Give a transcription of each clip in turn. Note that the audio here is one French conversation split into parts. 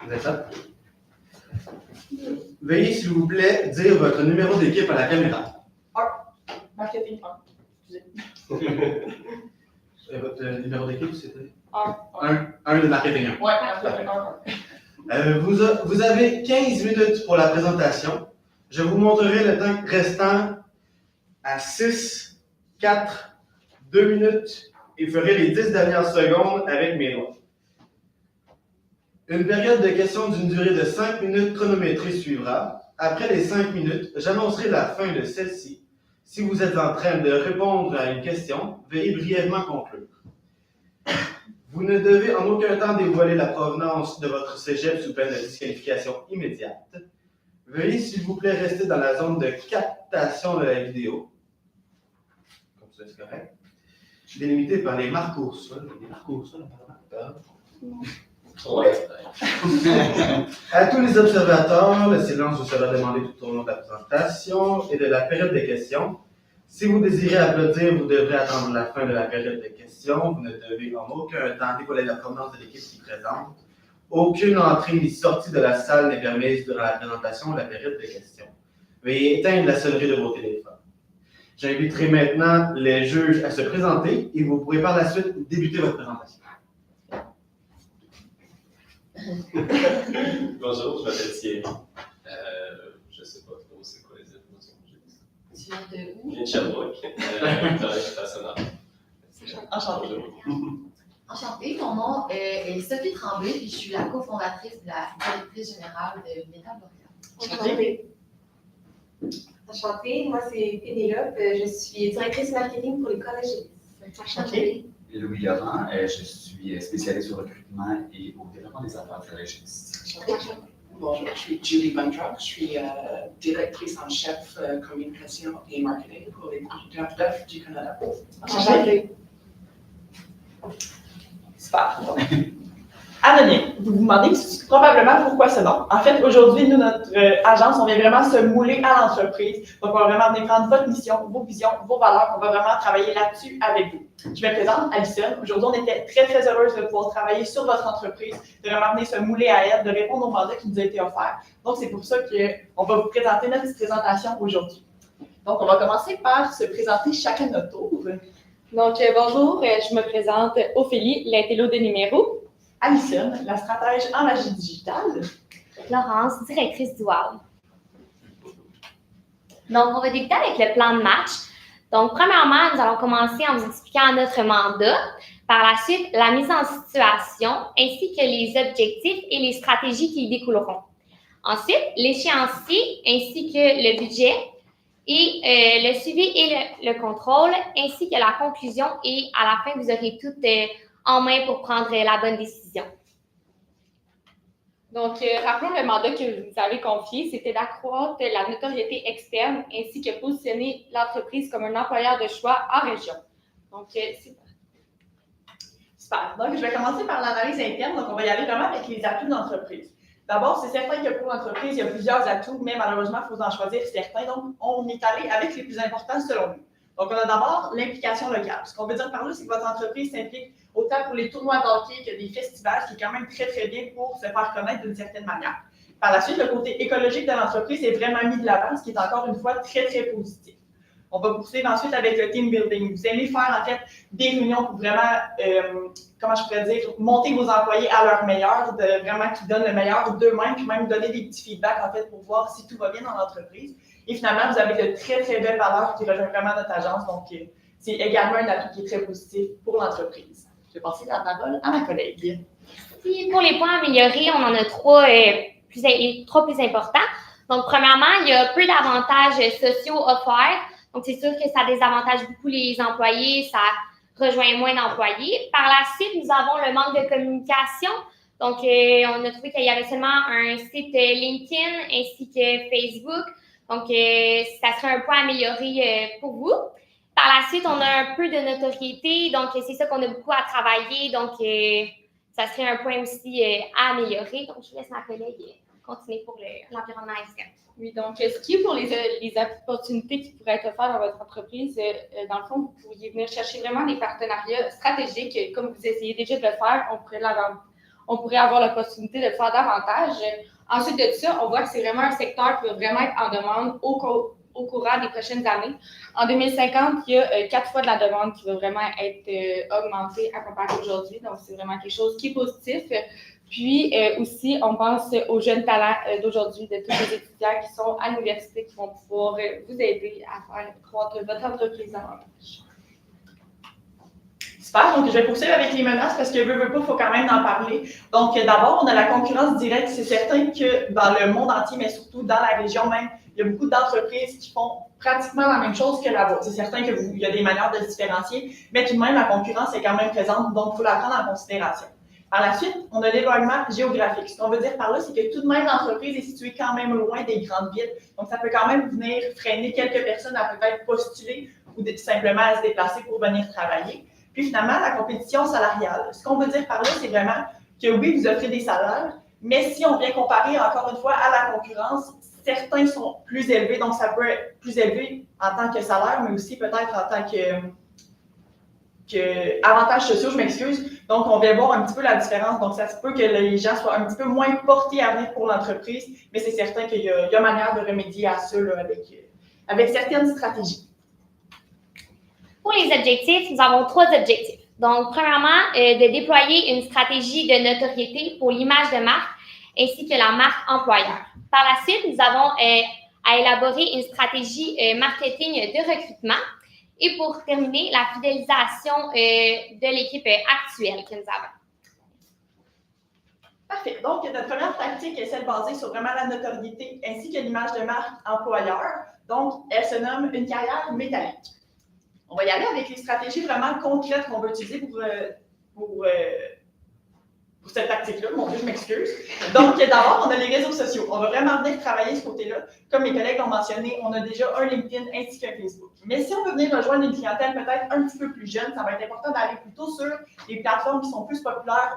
Vous êtes là? Veuillez, s'il vous plaît, dire votre numéro d'équipe à la caméra. Marketing 1. Votre numéro d'équipe, c'était? 1. 1 de marketing 1. Ouais, marketing 1. Vous avez 15 minutes pour la présentation. Je vous montrerai le temps restant à 6, 4, 2 minutes et ferai les 10 dernières secondes avec mes doigts. Une période de questions d'une durée de 5 minutes chronométrée suivra. Après les 5 minutes, j'annoncerai la fin de celle-ci. Si vous êtes en train de répondre à une question, veuillez brièvement conclure. Vous ne devez en aucun temps dévoiler la provenance de votre cégep sous peine de disqualification immédiate. Veuillez, s'il vous plaît, rester dans la zone de captation de la vidéo. Comme ça, c'est correct. Délimité par les marques au sol. Les marques au sol, apparemment. Ouais. À tous les observateurs, le silence vous sera demandé tout au long de la présentation et de la période des questions. Si vous désirez applaudir, vous devrez attendre la fin de la période de questions. Vous ne devez en aucun temps dévoiler la provenance de l'équipe qui présente. Aucune entrée ni sortie de la salle n'est permise durant la présentation ou la période de questions. Veuillez éteindre la sonnerie de vos téléphones. J'inviterai maintenant les juges à se présenter et vous pourrez par la suite débuter votre présentation. Bonjour, je m'appelle Thierry. Je ne sais pas trop c'est quoi les informations que j'ai. Tu viens de où? Je viens de Sherbrooke. Je travaille chez Façonnable. Enchanté. Enchantée, mon nom est Sophie Tremblay, puis je suis la cofondatrice de la directrice générale de Métal Boréal. Enchantée, moi c'est Pénélope, je suis directrice marketing pour les collégistes. Enchantée. Louis Laurent, je suis spécialiste au recrutement et au développement des affaires collégistes. Bonjour, je suis Julie Buntrock, je suis directrice en chef communication et marketing pour les producteurs d'œufs du Canada. Enchantée. Super. Anonyme. Vous vous demandez probablement pourquoi ce nom. En fait, aujourd'hui, nous, notre agence, on vient vraiment se mouler à l'entreprise. Donc, on va vraiment venir prendre votre mission, vos visions, vos valeurs. On va vraiment travailler là-dessus avec vous. Je me présente, Alison. Aujourd'hui, on était très, très heureuse de pouvoir travailler sur votre entreprise, de vraiment venir se mouler à elle, de répondre au mandat qui nous a été offert. Donc, c'est pour ça qu'on va vous présenter notre petite présentation aujourd'hui. Donc, on va commencer par se présenter chacun notre tour. Donc bonjour, je me présente Ophélie, l'intello des numéros. Alison, la stratège en magie digitale. Laurence, directrice du WOW. Donc, on va débuter avec le plan de match. Donc, premièrement, nous allons commencer en vous expliquant notre mandat. Par la suite, la mise en situation, ainsi que les objectifs et les stratégies qui y découleront. Ensuite, l'échéancier, ainsi que le budget, et le suivi et le contrôle, ainsi que la conclusion. Et à la fin, vous aurez tout en main pour prendre la bonne décision. Donc, rappelons le mandat que vous nous avez confié, c'était d'accroître la notoriété externe ainsi que positionner l'entreprise comme un employeur de choix en région. Donc, c'est Super. Donc, je vais commencer par l'analyse interne. Donc, on va y aller vraiment avec les atouts de l'entreprise. D'abord, c'est certain que pour l'entreprise, il y a plusieurs atouts, mais malheureusement, il faut en choisir certains. Donc, on est allé avec les plus importants selon nous. Donc, on a d'abord l'implication locale. Ce qu'on veut dire par là, c'est que votre entreprise s'implique autant pour les tournois d'hockey que des festivals, ce qui est quand même très, très bien pour se faire connaître d'une certaine manière. Par la suite, le côté écologique de l'entreprise est vraiment mis de l'avant, ce qui est encore une fois très, très positif. On va poursuivre ensuite avec le team building. Vous aimez faire en fait des réunions pour vraiment, comment je pourrais dire, monter vos employés à leur meilleur, vraiment qu'ils donnent le meilleur d'eux-mêmes, puis même donner des petits feedbacks en fait pour voir si tout va bien dans l'entreprise. Et finalement, vous avez de très, très belles valeurs qui rejoignent vraiment notre agence. Donc, c'est également un atout qui est très positif pour l'entreprise. Je vais passer la parole à ma collègue. Puis pour les points améliorés, on en a trois plus importants. Donc, premièrement, il y a peu d'avantages sociaux offerts. Donc, c'est sûr que ça désavantage beaucoup les employés, ça rejoint moins d'employés. Par la suite, nous avons le manque de communication. Donc, on a trouvé qu'il y avait seulement un site LinkedIn ainsi que Facebook. Donc, ça serait un point amélioré pour vous. Par la suite, on a un peu de notoriété. Donc, c'est ça qu'on a beaucoup à travailler. Donc, ça serait un point aussi à améliorer. Donc, je laisse ma collègue continuer pour l'environnement externe. Oui, donc ce qui est pour les opportunités qui pourraient être offertes dans votre entreprise, dans le fond, vous pourriez venir chercher vraiment des partenariats stratégiques. Comme vous essayez déjà de le faire, on pourrait avoir l'opportunité de le faire davantage. Ensuite de ça, on voit que c'est vraiment un secteur qui va vraiment être en demande au courant des prochaines années. En 2050, il y a 4 fois de la demande qui va vraiment être augmentée à comparer aujourd'hui. Donc, c'est vraiment quelque chose qui est positif. Puis aussi, on pense aux jeunes talents d'aujourd'hui, de tous les étudiants qui sont à l'université, qui vont pouvoir vous aider à faire croître votre entreprise davantage. Super, donc je vais poursuivre avec les menaces parce que veut pas, il faut quand même en parler. Donc d'abord, on a la concurrence directe. C'est certain que dans le monde entier, mais surtout dans la région même, il y a beaucoup d'entreprises qui font pratiquement la même chose que la vôtre. C'est certain qu'il y a des manières de se différencier, mais tout de même, la concurrence est quand même présente, donc il faut la prendre en considération. Par la suite, on a l'éloignement géographique. Ce qu'on veut dire par là, c'est que tout de même, l'entreprise est située quand même loin des grandes villes. Donc, ça peut quand même venir freiner quelques personnes à peut-être postuler ou simplement à se déplacer pour venir travailler. Puis finalement, la compétition salariale. Ce qu'on veut dire par là, c'est vraiment que oui, vous offrez des salaires, mais si on vient comparer encore une fois à la concurrence, certains sont plus élevés, donc ça peut être plus élevé en tant que salaire, mais aussi peut-être en tant que avantages sociaux, je m'excuse. Donc, on vient voir un petit peu la différence. Donc, ça se peut que les gens soient un petit peu moins portés à venir pour l'entreprise, mais c'est certain qu'il y a manière de remédier à ça là, avec certaines stratégies. Pour les objectifs, nous avons 3 objectifs. Donc, premièrement, de déployer une stratégie de notoriété pour l'image de marque ainsi que la marque employeur. Par la suite, nous avons à élaborer une stratégie marketing de recrutement. Et pour terminer, la fidélisation de l'équipe actuelle que nous avons. Parfait. Donc, notre première tactique est celle basée sur vraiment la notoriété ainsi que l'image de marque employeur. Donc, elle se nomme une carrière métallique. On va y aller avec les stratégies vraiment concrètes qu'on va utiliser pour cette tactique-là. Mon Dieu, je m'excuse. Donc, d'abord, on a les réseaux sociaux. On va vraiment venir travailler ce côté-là. Comme mes collègues l'ont mentionné, on a déjà un LinkedIn ainsi qu'un Facebook. Mais si on veut venir rejoindre une clientèle peut-être un petit peu plus jeune, ça va être important d'aller plutôt sur les plateformes qui sont plus populaires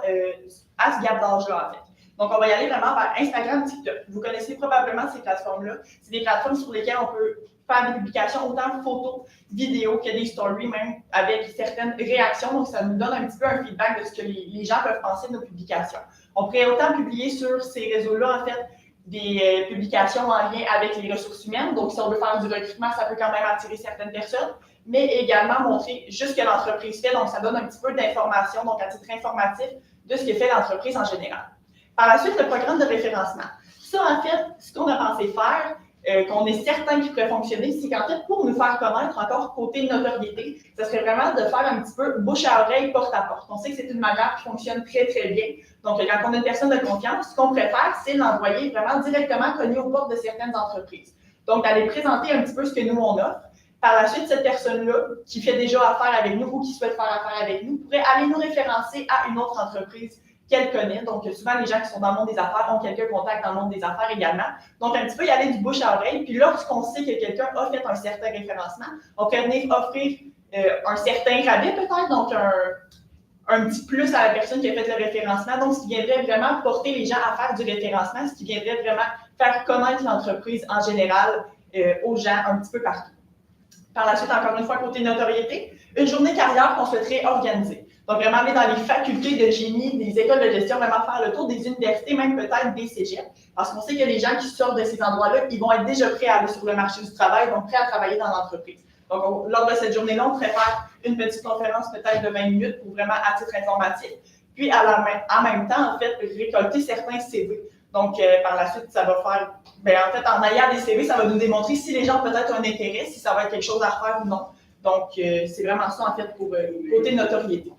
à ce gap d'âge-là, en fait. Donc, on va y aller vraiment vers Instagram, TikTok. Vous connaissez probablement ces plateformes-là. C'est des plateformes sur lesquelles on peut faire des publications, autant photos, vidéos que des stories, même avec certaines réactions. Donc, ça nous donne un petit peu un feedback de ce que les gens peuvent penser de nos publications. On pourrait autant publier sur ces réseaux-là, en fait, des publications en lien avec les ressources humaines. Donc, si on veut faire du recrutement, ça peut quand même attirer certaines personnes, mais également montrer juste ce que l'entreprise fait. Donc, ça donne un petit peu d'informations, donc à titre informatif, de ce que fait l'entreprise en général. Par la suite, le programme de référencement. Ça, en fait, ce qu'on a pensé faire, qu'on est certain qu'il pourrait fonctionner, c'est qu'en fait, pour nous faire connaître encore côté notoriété, ce serait vraiment de faire un petit peu bouche à oreille, porte à porte. On sait que c'est une manière qui fonctionne très, très bien. Donc, quand on a une personne de confiance, ce qu'on préfère, c'est l'envoyer vraiment directement cogner aux portes de certaines entreprises. Donc, d'aller présenter un petit peu ce que nous, on offre. Par la suite, cette personne-là, qui fait déjà affaire avec nous ou qui souhaite faire affaire avec nous, pourrait aller nous référencer à une autre entreprise qu'elle connaît. Donc, souvent, les gens qui sont dans le monde des affaires ont quelques contacts dans le monde des affaires également. Donc, un petit peu y aller du bouche à oreille. Puis, lorsqu'on sait que quelqu'un a fait un certain référencement, on peut venir offrir un certain rabais peut-être, donc un petit plus à la personne qui a fait le référencement. Donc, ce qui viendrait vraiment porter les gens à faire du référencement, ce qui viendrait vraiment faire connaître l'entreprise en général aux gens un petit peu partout. Par la suite, encore une fois, côté notoriété, une journée carrière qu'on souhaiterait organiser. Donc, vraiment aller dans les facultés de génie, des écoles de gestion, vraiment faire le tour des universités, même peut-être des cégeps. Parce qu'on sait que les gens qui sortent de ces endroits-là, ils vont être déjà prêts à aller sur le marché du travail, donc prêts à travailler dans l'entreprise. Donc, lors de cette journée-là, on pourrait faire une petite conférence peut-être de 20 minutes pour vraiment à titre informatif. Puis, en même temps, en fait, récolter certains CV. Donc, par la suite, ça va faire, en fait, en ayant des CV, ça va nous démontrer si les gens ont peut-être un intérêt, si ça va être quelque chose à faire ou non. Donc, c'est vraiment ça, en fait, pour côté notoriété.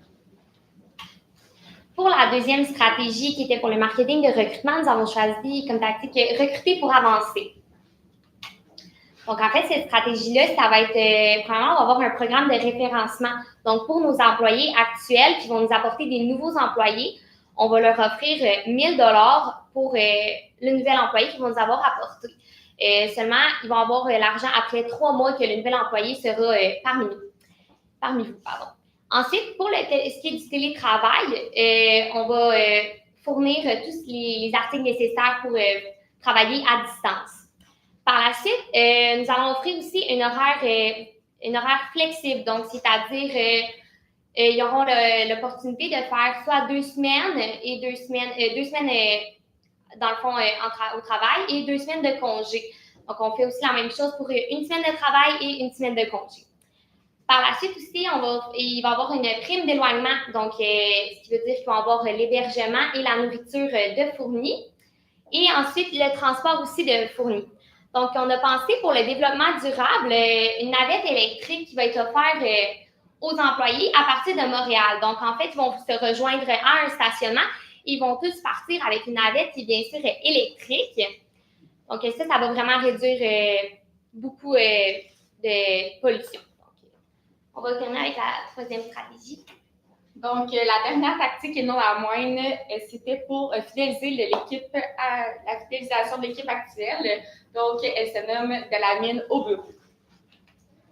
Pour la deuxième stratégie qui était pour le marketing de recrutement, nous avons choisi comme tactique recruter pour avancer. Donc, en fait, cette stratégie-là, ça va être, premièrement, on va avoir un programme de référencement. Donc, pour nos employés actuels qui vont nous apporter des nouveaux employés, on va leur offrir 1 000 $ pour le nouvel employé qu'ils vont nous avoir apporté. Seulement, ils vont avoir l'argent après 3 mois que le nouvel employé sera parmi vous. Ensuite, pour ce qui est du télétravail, on va fournir tous les articles nécessaires pour travailler à distance. Par la suite, nous allons offrir aussi une horaire flexible, donc c'est-à-dire ils auront l'opportunité de faire soit 2 semaines et 2 semaines dans le fond au travail et 2 semaines de congé. Donc, on fait aussi la même chose pour une semaine de travail et une semaine de congé. Par la suite aussi, il va y avoir une prime d'éloignement, donc ce qui veut dire qu'ils vont avoir l'hébergement et la nourriture de fournis. Et ensuite, le transport aussi de fournis. Donc, on a pensé pour le développement durable, une navette électrique qui va être offerte aux employés à partir de Montréal. Donc, en fait, ils vont se rejoindre à un stationnement. Ils vont tous partir avec une navette qui est bien sûr électrique. Donc, ça va vraiment réduire beaucoup de pollution. Donc, on va terminer avec la troisième stratégie. Donc, la dernière tactique et non la moindre, c'était pour fidéliser l'équipe, la fidélisation de l'équipe actuelle. Donc, elle se nomme de la mine au bureau.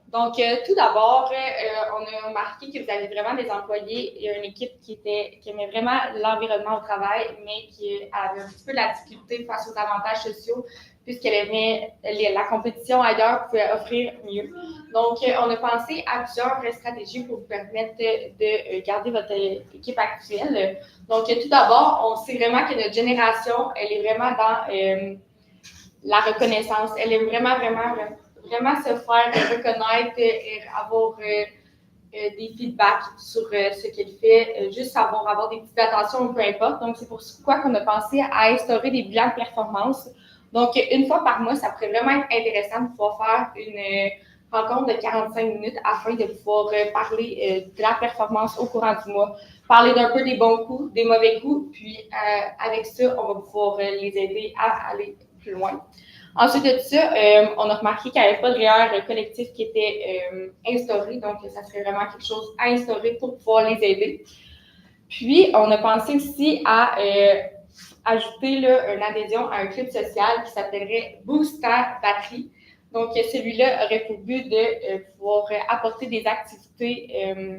Donc, tout d'abord, on a remarqué que vous avez vraiment des employés et une équipe qui aimait vraiment l'environnement au travail, mais qui avait un petit peu de la difficulté face aux avantages sociaux, puisqu'elle aimait la compétition ailleurs pouvait offrir mieux. Donc, on a pensé à plusieurs stratégies pour vous permettre de garder votre équipe actuelle. Donc, tout d'abord, on sait vraiment que notre génération, elle est vraiment dans la reconnaissance. Elle aime vraiment se faire reconnaître et avoir des feedbacks sur ce qu'elle fait, juste avoir des petites attentions, peu importe. Donc, c'est pourquoi qu'on a pensé à instaurer des bilans de performance. Donc, une fois par mois, ça pourrait vraiment être intéressant de pouvoir faire une rencontre de 45 minutes afin de pouvoir parler de la performance au courant du mois, parler d'un peu des bons coups, des mauvais coups, puis avec ça, on va pouvoir les aider à aller plus loin. Ensuite de ça, on a remarqué qu'il n'y avait pas de REER collectif qui était instauré, donc ça serait vraiment quelque chose à instaurer pour pouvoir les aider. Puis, on a pensé aussi à ajouter là, une adhésion à un club social qui s'appellerait Boost ta batterie. Donc, celui-là aurait pour but de pouvoir apporter des activités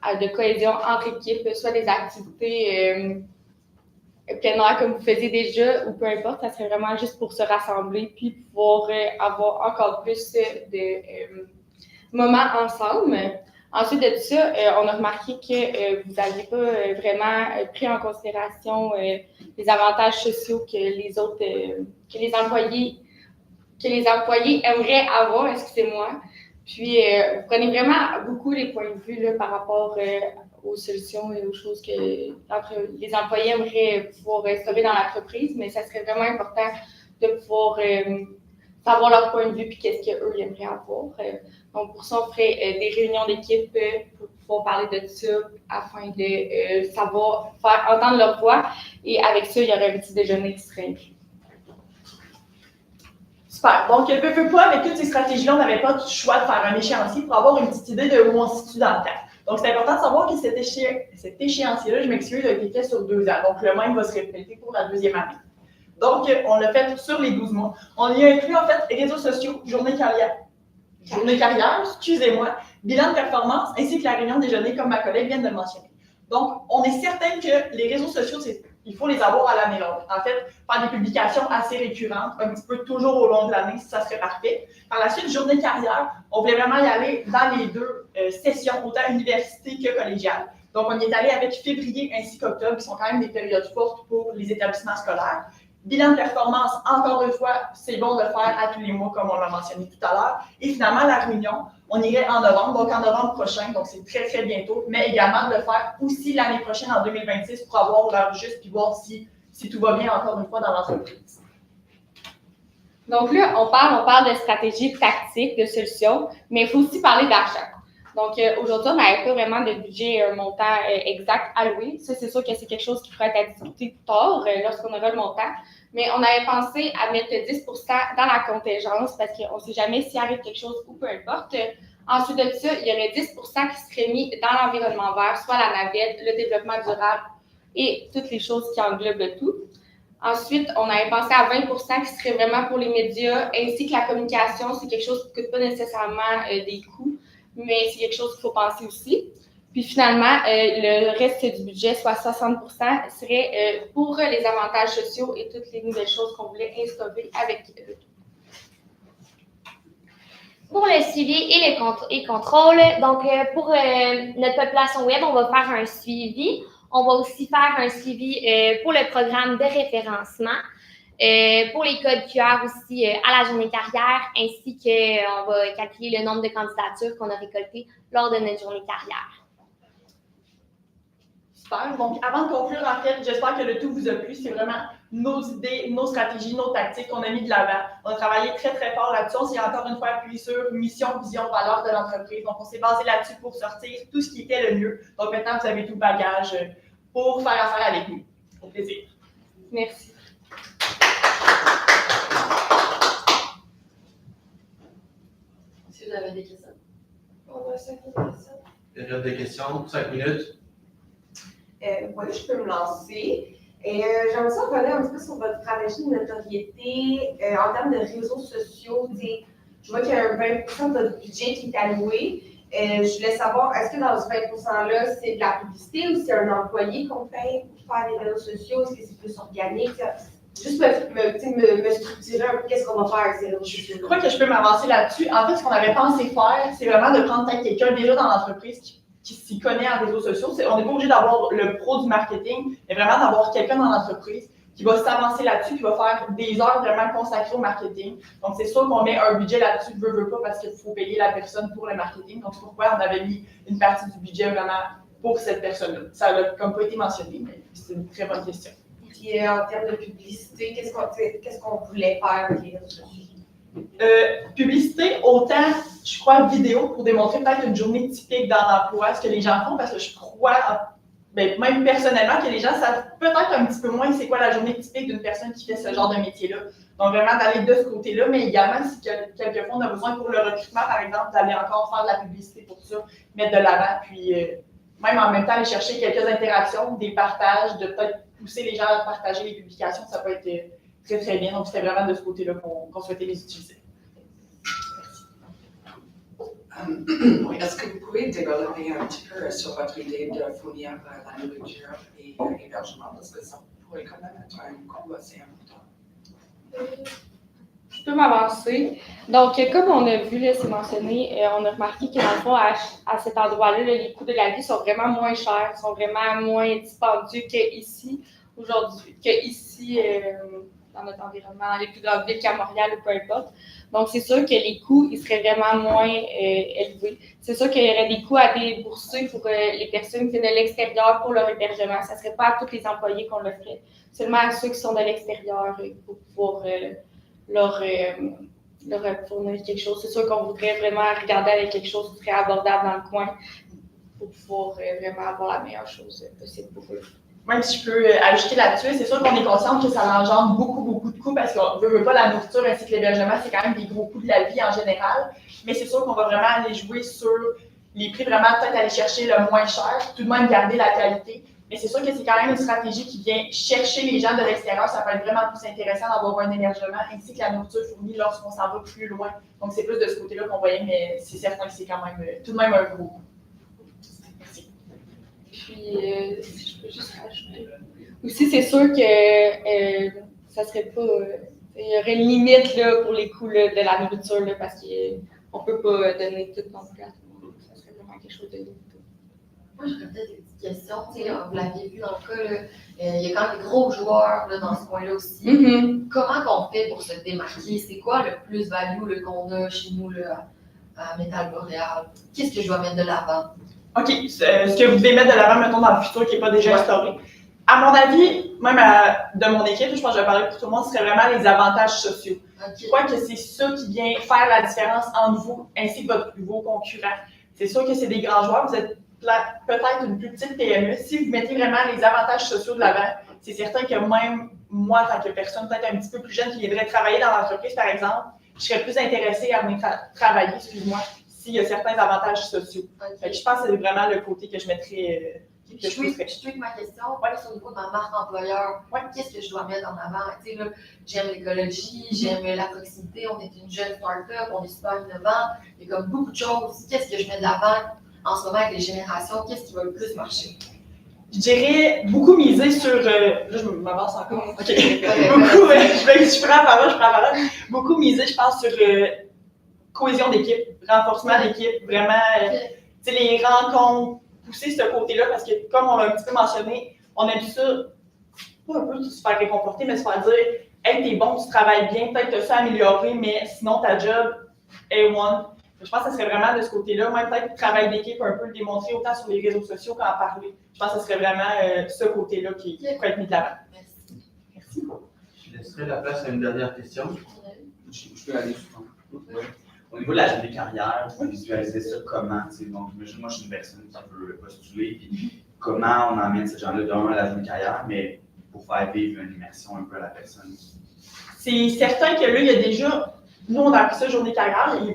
de cohésion entre équipes, soit des activités plein air comme vous faisiez déjà ou peu importe, ça serait vraiment juste pour se rassembler puis pouvoir avoir encore plus de moments ensemble. Ensuite de ça, on a remarqué que vous n'aviez pas vraiment pris en considération les avantages sociaux que les autres, que les employés aimeraient avoir, excusez-moi. Puis, vous prenez vraiment beaucoup les points de vue là, par rapport aux solutions et aux choses que les employés aimeraient pouvoir instaurer dans l'entreprise, mais ça serait vraiment important de pouvoir savoir leur point de vue et qu'est-ce qu'eux aimeraient avoir. Donc, pour ça, on ferait des réunions d'équipe pour pouvoir parler de ça afin de savoir faire entendre leur voix. Et avec ça, il y aurait un petit déjeuner qui serait inclus. Super. Donc, peu pas, avec toutes ces stratégies-là, on n'avait pas de choix de faire un échéancier pour avoir une petite idée de où on se situe dans le temps. Donc, c'est important de savoir que cet échéancier-là, je m'excuse, a été fait sur 2 ans. Donc, le même va se répéter pour la 2e année. Donc, on l'a fait sur les 12 mois. On y a inclus, en fait, réseaux sociaux, journée carrière, excusez-moi, bilan de performance, ainsi que la réunion déjeuner, comme ma collègue vient de le mentionner. Donc, on est certain que les réseaux sociaux, il faut les avoir à l'année longue. En fait, faire des publications assez récurrentes, un petit peu toujours au long de l'année, ça serait parfait. Par la suite, journée carrière, on voulait vraiment y aller dans les 2 sessions, autant université que collégiale. Donc, on y est allé avec février ainsi qu'octobre, qui sont quand même des périodes fortes pour les établissements scolaires. Bilan de performance, encore une fois, c'est bon de le faire à tous les mois, comme on l'a mentionné tout à l'heure. Et finalement, la réunion, on irait en novembre, donc en novembre prochain, donc c'est très, très bientôt, mais également de le faire aussi l'année prochaine, en 2026, pour avoir l'heure juste puis voir si tout va bien, encore une fois, dans l'entreprise. Donc là, on parle de stratégie tactique, de solutions, mais il faut aussi parler d'achat. Donc, aujourd'hui, on n'avait pas vraiment de budget, un montant exact alloué. Ça, c'est sûr que c'est quelque chose qui pourrait être à discuter plus tard, lorsqu'on aura le montant. Mais on avait pensé à mettre 10 % dans la contingence parce qu'on ne sait jamais s'il arrive quelque chose ou peu importe. Ensuite de ça, il y aurait 10 % qui seraient mis dans l'environnement vert, soit la navette, le développement durable et toutes les choses qui englobent le tout. Ensuite, on avait pensé à 20 % qui seraient vraiment pour les médias, ainsi que la communication. C'est quelque chose qui ne coûte pas nécessairement des coûts, mais c'est quelque chose qu'il faut penser aussi. Puis finalement, le reste du budget, soit 60%, serait pour les avantages sociaux et toutes les nouvelles choses qu'on voulait instaurer avec eux. Pour le suivi et le contrôle, donc pour notre population web, on va faire un suivi. On va aussi faire un suivi pour le programme de référencement, pour les codes QR aussi à la journée carrière, ainsi qu'on va calculer le nombre de candidatures qu'on a récoltées lors de notre journée carrière. Super. Donc, avant de conclure, en fait, j'espère que le tout vous a plu. C'est vraiment nos idées, nos stratégies, nos tactiques qu'on a mis de l'avant. On a travaillé très, très fort là-dessus. On s'est encore une fois appuyé sur mission, vision, valeur de l'entreprise. Donc, on s'est basé là-dessus pour sortir tout ce qui était le mieux. Donc, maintenant, vous avez tout le bagage pour faire affaire avec nous. Au plaisir. Merci. Si vous avez des questions. On a 5 questions. Période de questions, 5 minutes. Oui, je peux me lancer. J'aimerais ça revenir un petit peu sur votre stratégie de notoriété en termes de réseaux sociaux. Je vois qu'il y a un 20% de votre budget qui est alloué. Je voulais savoir, est-ce que dans ce 20%-là, c'est de la publicité ou c'est un employé qu'on paye pour faire les réseaux sociaux? Est-ce que c'est plus organique? Juste me structurer un peu qu'est-ce qu'on va faire avec ces réseaux sociaux. Je crois que je peux m'avancer là-dessus. En fait, ce qu'on avait pensé faire, c'est vraiment de prendre peut-être quelqu'un déjà dans l'entreprise qui s'y connaît en réseaux sociaux. On n'est pas obligé d'avoir le pro du marketing, mais vraiment d'avoir quelqu'un dans l'entreprise qui va s'avancer là-dessus, qui va faire des heures vraiment consacrées au marketing. Donc, c'est sûr qu'on met un budget là-dessus, veut pas, parce qu'il faut payer la personne pour le marketing. Donc, c'est pourquoi on avait mis une partie du budget vraiment pour cette personne-là. Ça n'a comme pas été mentionné, mais c'est une très bonne question. Puis en termes de publicité, qu'est-ce qu'on voulait faire avec les réseaux sociaux? Publicité, autant, je crois, vidéo pour démontrer peut-être une journée typique dans l'emploi, ce que les gens font, parce que je crois, même personnellement, que les gens savent peut-être un petit peu moins c'est quoi la journée typique d'une personne qui fait ce genre de métier-là. Donc, vraiment d'aller de ce côté-là, mais également, si quelquefois on a besoin pour le recrutement, par exemple, d'aller encore faire de la publicité pour ça, mettre de l'avant, puis même en même temps, aller chercher quelques interactions, des partages, de peut-être pousser les gens à partager les publications, ça peut être très, très bien. Donc, c'était vraiment de ce côté-là qu'on souhaitait les utiliser. Oui, est-ce que vous pouvez développer un petit peu sur votre idée de fournir la nourriture et l'hébergement, parce que ça pourrait quand même être un coût assez important. Je peux m'avancer. Donc, comme on a vu, là, c'est mentionné, on a remarqué que dans le fond, à cet endroit-là, les coûts de la vie sont vraiment moins chers, sont vraiment moins dispendieux qu'ici, aujourd'hui, dans notre environnement, dans les plus grandes villes qu'à Montréal ou peu importe. Donc, c'est sûr que les coûts, ils seraient vraiment moins élevés. C'est sûr qu'il y aurait des coûts à débourser pour les personnes qui viennent de l'extérieur pour leur hébergement. Ça ne serait pas à tous les employés qu'on le ferait, seulement à ceux qui sont de l'extérieur pour pouvoir leur fournir quelque chose. C'est sûr qu'on voudrait vraiment regarder avec quelque chose qui serait abordable dans le coin pour pouvoir vraiment avoir la meilleure chose possible pour eux. Même si je peux ajouter là-dessus, c'est sûr qu'on est conscient que ça engendre beaucoup de coûts parce qu'on ne veut pas la nourriture ainsi que l'hébergement, c'est quand même des gros coûts de la vie en général. Mais c'est sûr qu'on va vraiment aller jouer sur les prix, vraiment peut-être aller chercher le moins cher, tout de même garder la qualité. Mais c'est sûr que c'est quand même une stratégie qui vient chercher les gens de l'extérieur. Ça peut être vraiment plus intéressant d'avoir un hébergement ainsi que la nourriture fournie lorsqu'on s'en va plus loin. Donc c'est plus de ce côté-là qu'on voyait, mais c'est certain que c'est quand même tout de même un gros coût. Puis, si je peux juste rajouter. Aussi, c'est sûr que ça serait pas. Il y aurait une limite là, pour les coûts là, de la nourriture là, parce qu'on ne peut pas donner tout non plus à tout le monde. Ça serait vraiment quelque chose de limité. Moi, j'aurais peut-être des petites questions. Vous l'aviez vu dans le cas, là, il y a quand même des gros joueurs là, dans ce coin-là aussi. Mm-hmm. Comment on fait pour se démarquer? C'est quoi le plus-value qu'on a chez nous là, à Métal Boréal? Qu'est-ce que je dois mettre de l'avant? OK. Ce que vous devez mettre de l'avant, mettons, dans le futur qui n'est pas déjà instauré. À mon avis, même de mon équipe, je pense que je vais parler pour tout le monde, ce serait vraiment les avantages sociaux. Okay. Je crois que c'est ça qui vient faire la différence entre vous ainsi que vos concurrents. C'est sûr que c'est des grands joueurs, vous êtes peut-être une plus petite PME. Si vous mettez vraiment les avantages sociaux de l'avant, c'est certain que même moi, en tant que personne peut-être un petit peu plus jeune qui viendrait travailler dans l'entreprise, par exemple, je serais plus intéressée à venir travailler, excuse-moi, s'il y a certains avantages sociaux. Okay. Je pense que c'est vraiment le côté que je mettrais. Je tweak ma question, plus au niveau de ma marque employeur. Qu'est-ce que je dois mettre en avant? Là, j'aime l'écologie, j'aime la proximité, on est une jeune start-up, on est super innovant, il y a comme beaucoup de choses. Qu'est-ce que je mets de l'avant en ce moment avec les générations, qu'est-ce qui va le plus marcher? Je dirais beaucoup miser sur. Là, je m'avance encore. OK. Ouais. Beaucoup, je prends la parole. Beaucoup miser, je pense, sur cohésion d'équipe, renforcement d'équipe, vraiment. Tu sais, les rencontres, pousser ce côté-là, parce que, comme on l'a un petit peu mentionné, on aime ça, pas un peu se faire réconforter, mais se faire dire, hey, t'es bon, tu travailles bien, peut-être te faire améliorer, mais sinon ta job est one. Je pense que ce serait vraiment de ce côté-là, même peut-être le travail d'équipe, un peu le démontrer autant sur les réseaux sociaux qu'en parler. Je pense que ce serait vraiment ce côté-là qui pourrait être mis de l'avant. Merci. Je laisserai la place à une dernière question. Je peux aller sur ton. Ouais. Au niveau de la journée carrière, vous visualisez ça comment? Donc, imagine, moi, je suis une personne qui veut postuler, puis comment on emmène ces gens-là d'un à la journée carrière, mais pour faire vivre une immersion un peu à la personne. C'est certain que là, il y a déjà, nous, on a appris ça journée carrière, ils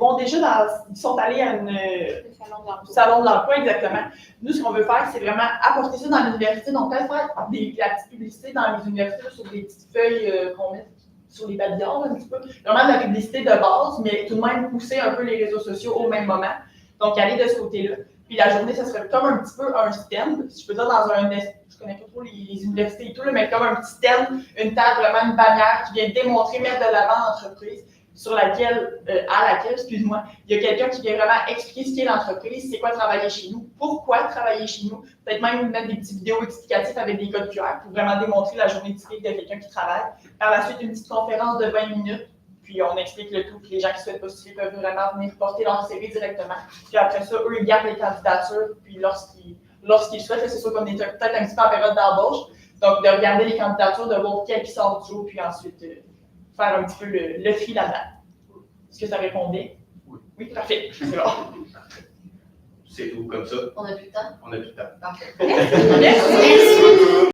sont allés à Le salon de l'emploi, exactement. Nous, ce qu'on veut faire, c'est vraiment apporter ça dans l'université, donc peut-être faire la petite publicité dans les universités là, sur des petites feuilles qu'on met sur les pavillons, un petit peu. Vraiment de la publicité de base, mais tout de même pousser un peu les réseaux sociaux au même moment. Donc, aller de ce côté-là. Puis la journée, ça serait comme un petit peu un stand, si je peux dire, je connais pas trop les universités et tout, là, mais comme un petit stand, une table, vraiment une bannière qui vient démontrer, mettre de l'avant l'entreprise, à laquelle, excuse-moi, il y a quelqu'un qui vient vraiment expliquer ce qu'est l'entreprise, c'est quoi travailler chez nous, pourquoi travailler chez nous, peut-être même mettre des petites vidéos explicatives avec des codes QR pour vraiment démontrer la journée typique de quelqu'un qui travaille. Par la suite, une petite conférence de 20 minutes, puis on explique le tout, puis les gens qui souhaitent postuler peuvent vraiment venir porter leur CV directement. Puis après ça, eux, ils gardent les candidatures, puis lorsqu'ils souhaitent, c'est sûr qu'on est peut-être un petit peu en période d'embauche, donc de regarder les candidatures, de voir quelles qui sortent du jour, puis ensuite faire un petit peu le tri là-dedans. Est-ce que ça répondait? Oui. Oui, parfait. C'est bon. C'est tout comme ça. On n'a plus de temps? On a tout le temps. Parfait. Merci.